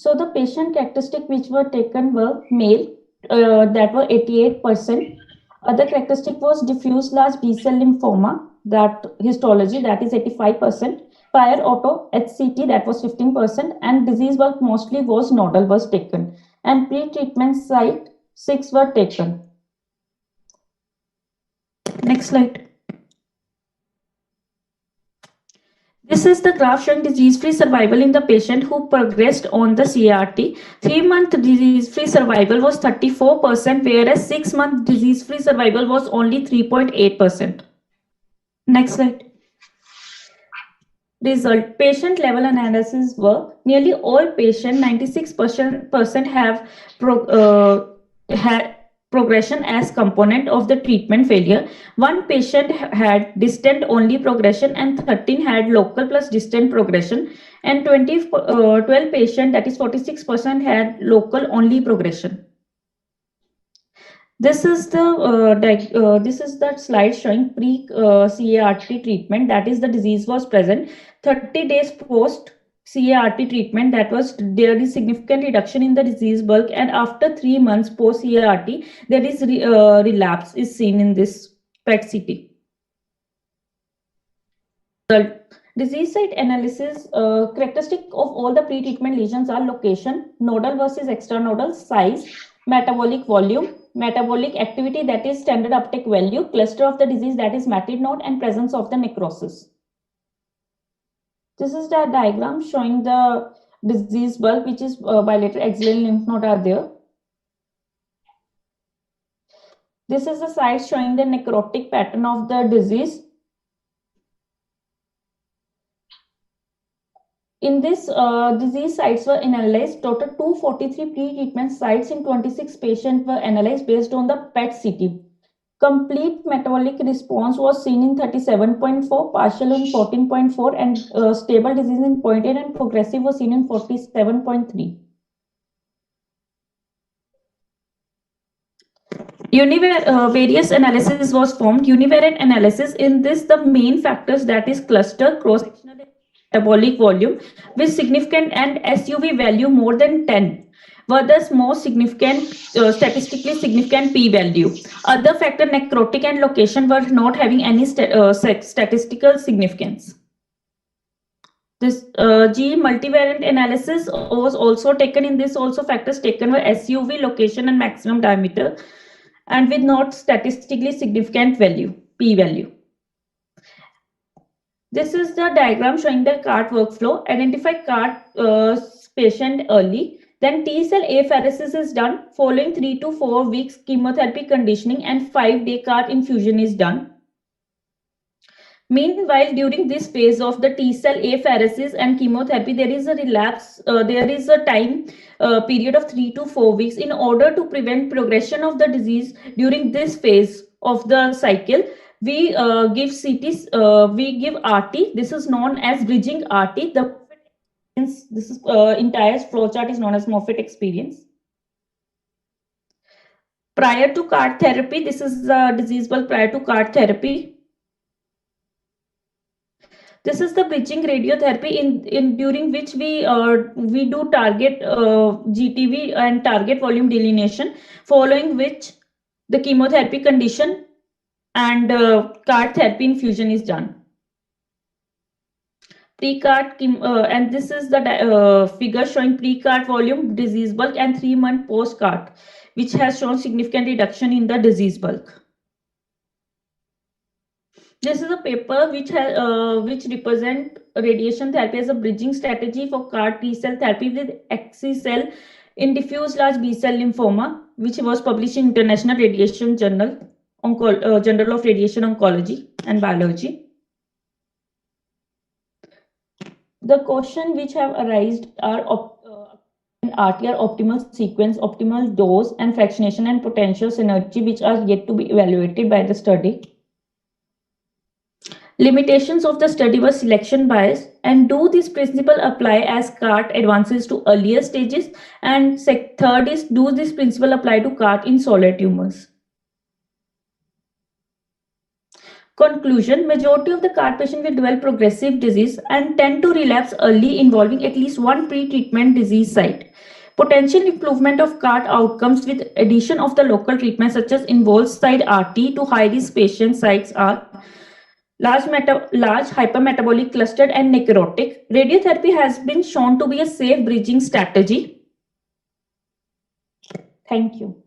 So the patient characteristic which were taken were male, that were 88%. Other characteristic was diffuse large B-cell lymphoma, that histology, that is 85%. Prior auto HCT, that was 15%, and disease bulk mostly was nodal was taken. And pre-treatment site 6 were taken. Next slide. This is the graph showing disease-free survival in the patient who progressed on the CAR-T. 3-month disease-free survival was 34%, whereas 6-month disease-free survival was only 3.8%. Next slide. Result. Patient level analysis were nearly all patients, 96% have had progression as component of the treatment failure. One patient had distant only progression and 13 had local plus distant progression, and 12 patient, that is 46%, had local only progression. This is the slide showing pre-CAR-T treatment, that is the disease was present. 30 days post CAR-T treatment, that was there is significant reduction in the disease bulk, and after 3 months post CAR-T there is relapse is seen in this PET-CT. The disease site analysis characteristic of all the pre-treatment lesions are location, nodal versus extranodal, size, metabolic volume, metabolic activity, that is standard uptake value, cluster of the disease, that is matid node, and presence of the necrosis. This is the diagram showing the disease bulk, which is bilateral axillary lymph node are there. This is the site showing the necrotic pattern of the disease. In this, disease sites were analyzed. Total 243 pre-treatment sites in 26 patients were analyzed based on the PET-CT. Complete metabolic response was seen in 37.4, partial in 14.4, and stable disease in 0.8, and progressive was seen in 47.3. Various analysis was formed. Univariate analysis, in this the main factors, that is cluster, cross-sectional metabolic volume with significant and SUV value more than 10 were thus most significant, statistically significant p-value. Other factor, necrotic and location, were not having any statistical significance. This G multivariate analysis was also taken. In this also factors taken were SUV, location, and maximum diameter, and with not statistically significant value, p-value. This is the diagram showing the CAR-T workflow. Identify CAR-T patient early. Then T-cell apheresis is done. Following 3 to 4 weeks, chemotherapy conditioning and 5-day CAR-T infusion is done. Meanwhile, during this phase of the T-cell apheresis and chemotherapy, there is a relapse. There is a time period of 3 to 4 weeks. In order to prevent progression of the disease during this phase of the cycle, we give CT, we give RT. This is known as bridging RT. This is entire flowchart is known as Moffitt experience. Prior to CAR therapy, this is the disease bulk prior to CAR therapy. This is the bridging radiotherapy in during which we do target GTV and target volume delineation, following which the chemotherapy condition and CAR therapy infusion is done. Pre-CAR, and this is the figure showing pre-CAR volume, disease bulk, and 3-month post-CAR, which has shown significant reduction in the disease bulk. This is a paper which represent radiation therapy as a bridging strategy for CAR T-cell therapy with axi-cell in diffuse large B-cell lymphoma, which was published in International Radiation Journal, Journal of Radiation Oncology and Biology. The question which have arisen are RTR optimal sequence, optimal dose, and fractionation and potential synergy, which are yet to be evaluated by the study. Limitations of the study were selection bias, and do this principle apply as CAR-T advances to earlier stages? And third is, do this principle apply to CAR-T in solid tumors? Conclusion: majority of the CART patients will develop progressive disease and tend to relapse early, involving at least one pre-treatment disease site. Potential improvement of CART outcomes with addition of the local treatment such as involved site RT to high-risk patient sites are large hypermetabolic, clustered, and necrotic. Radiotherapy has been shown to be a safe bridging strategy. Thank you.